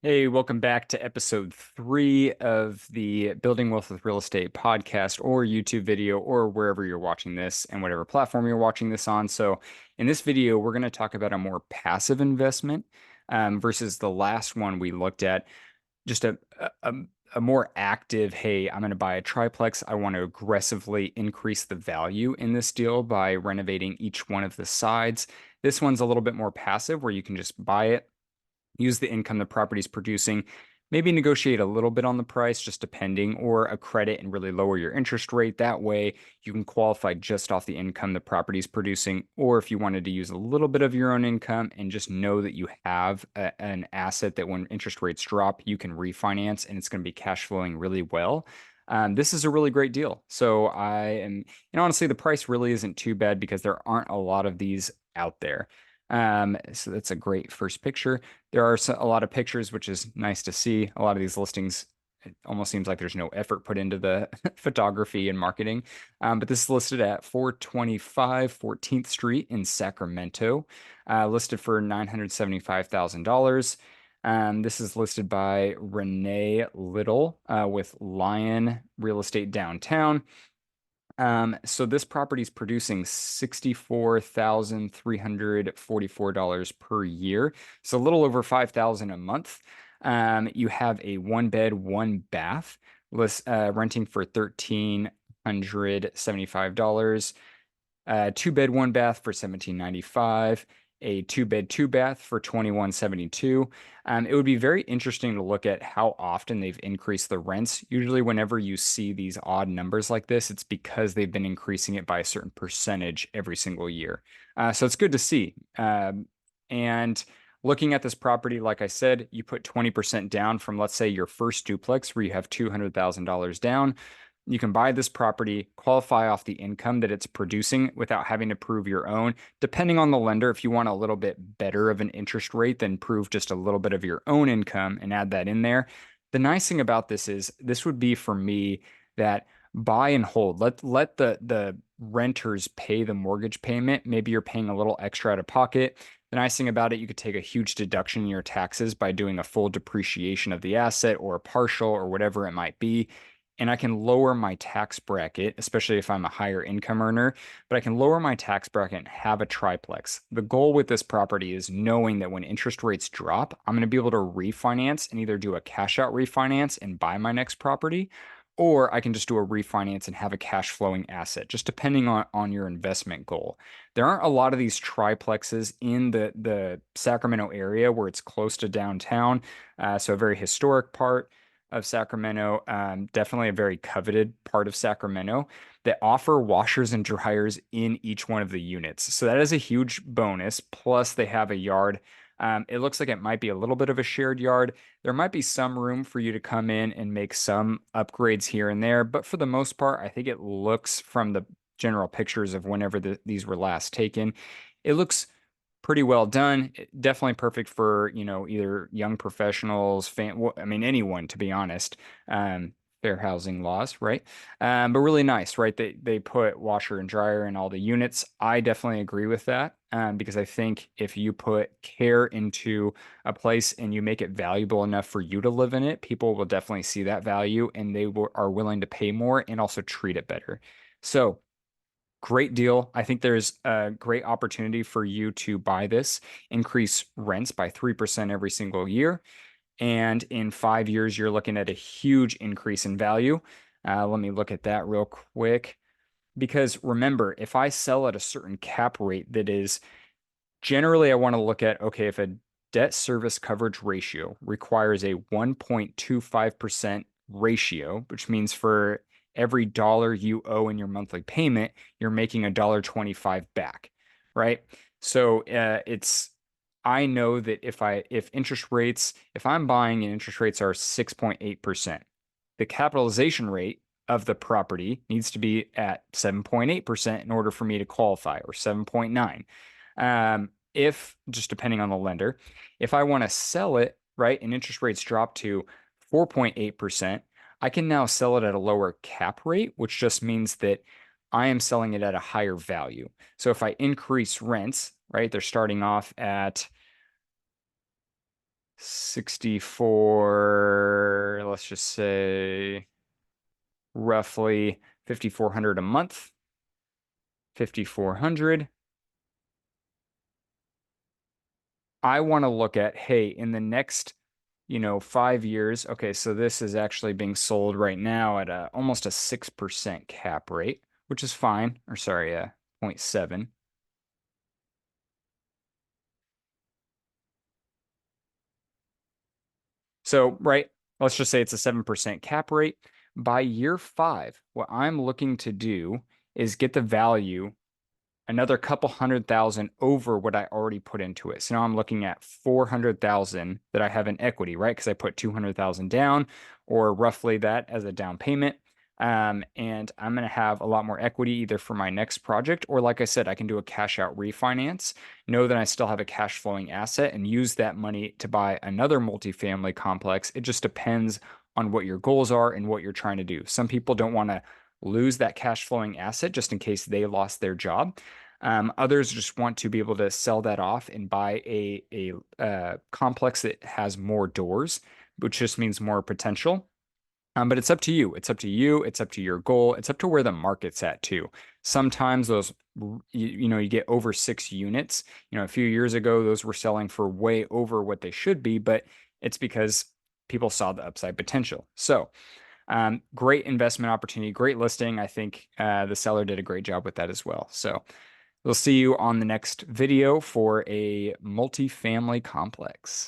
Hey, welcome back to episode 3 of the Building Wealth with Real Estate podcast or YouTube video or wherever you're watching this and whatever platform you're watching this on. So, in this video, we're going to talk about a more passive investment versus the last one we looked at, just a, a more active, hey, I'm going to buy a triplex. I want to aggressively increase the value in this deal by renovating each one of the sides. This one's a little bit more passive where you can just buy it, use the income the property's producing, maybe negotiate a little bit on the price, just depending, or a credit and really lower your interest rate. That way, you can qualify just off the income the property's producing. Or if you wanted to use a little bit of your own income and just know that you have an asset that when interest rates drop, you can refinance and it's going to be cash flowing really well. This is a really great deal. So and honestly, the price really isn't too bad because there aren't a lot of these out there. So that's a great first picture. There are a lot of pictures, which is nice to see. A lot of these listings, it almost seems like there's no effort put into the photography and marketing. But this is listed at 425 14th Street in Sacramento, listed for $975,000. This is listed by Renee Little with Lion Real Estate Downtown. So this property is producing $64,344 per year. So a little over 5,000 a month. You have a one bed, one bath renting for $1,375. Two bed, one bath for $1,795, a two bed, two bath for $2,172. It would be very interesting to look at how often they've increased the rents. Usually, whenever you see these odd numbers like this, it's because they've been increasing it by a certain percentage every single year. So it's good to see. And looking at this property, like I said, you put 20% down from, let's say, your first duplex where you have $200,000 down. You can buy this property, qualify off the income that it's producing without having to prove your own. Depending on the lender, if you want a little bit better of an interest rate, then prove just a little bit of your own income and add that in there. The nice thing about this is this would be for me that buy and hold. Let the renters pay the mortgage payment. Maybe you're paying a little extra out of pocket. The nice thing about it, you could take a huge deduction in your taxes by doing a full depreciation of the asset or a partial or whatever it might be, and I can lower my tax bracket, especially if I'm a higher income earner, but I can lower my tax bracket and have a triplex. The goal with this property is knowing that when interest rates drop, I'm going to be able to refinance and either do a cash out refinance and buy my next property, or I can just do a refinance and have a cash flowing asset, just depending on your investment goal. There aren't a lot of these triplexes in the Sacramento area where it's close to downtown, so a very historic part of Sacramento, definitely a very coveted part of Sacramento that offer washers and dryers in each one of the units. So that is a huge bonus. Plus, they have a yard. It looks like it might be a little bit of a shared yard. There might be some room for you to come in and make some upgrades here and there, but for the most part, I think it looks from the general pictures of whenever these were last taken, it looks pretty well done. Definitely perfect for, either young professionals, I mean, anyone, to be honest. Fair housing laws, right? But really nice, right? They put washer and dryer in all the units. I definitely agree with that, because I think if you put care into a place and you make it valuable enough for you to live in it, people will definitely see that value and are willing to pay more and also treat it better. So, great deal. I think there's a great opportunity for you to buy this, increase rents by 3% every single year. And in 5 years, you're looking at a huge increase in value. Let me look at that real quick. Because remember, if I sell at a certain cap rate that is generally, I want to look at, okay, if a debt service coverage ratio requires a 1.25% ratio, which means for every dollar you owe in your monthly payment, you're making a dollar 25 back, right? So I know that if I'm buying and interest rates are 6.8%, the capitalization rate of the property needs to be at 7.8% in order for me to qualify, or 7.9. If just depending on the lender, if I want to sell it, right, and interest rates drop to 4.8%, I can now sell it at a lower cap rate, which just means that I am selling it at a higher value. So if I increase rents, right, they're starting off at 64, let's just say roughly 5,400 a month, 5,400. I want to look at, hey, in the next, 5 years. Okay, so this is actually being sold right now at almost a 6% cap rate, which is fine. Or sorry, 0.7. So, right, let's just say it's a 7% cap rate. By year five, what I'm looking to do is get the value another couple 100,000 over what I already put into it. So now I'm looking at 400,000 that I have in equity, right? Because I put 200,000 down or roughly that as a down payment. And I'm going to have a lot more equity either for my next project or, like I said, I can do a cash out refinance, know that I still have a cash flowing asset and use that money to buy another multifamily complex. It just depends on what your goals are and what you're trying to do. Some people don't want to lose that cash flowing asset just in case they lost their job. Others just want to be able to sell that off and buy a complex that has more doors, which just means more potential. But it's up to you. It's up to you. It's up to your goal. It's up to where the market's at too. Sometimes those, you get over 6 units. A few years ago, those were selling for way over what they should be, but it's because people saw the upside potential. So, great investment opportunity, great listing. I think the seller did a great job with that as well. So we'll see you on the next video for a multifamily complex.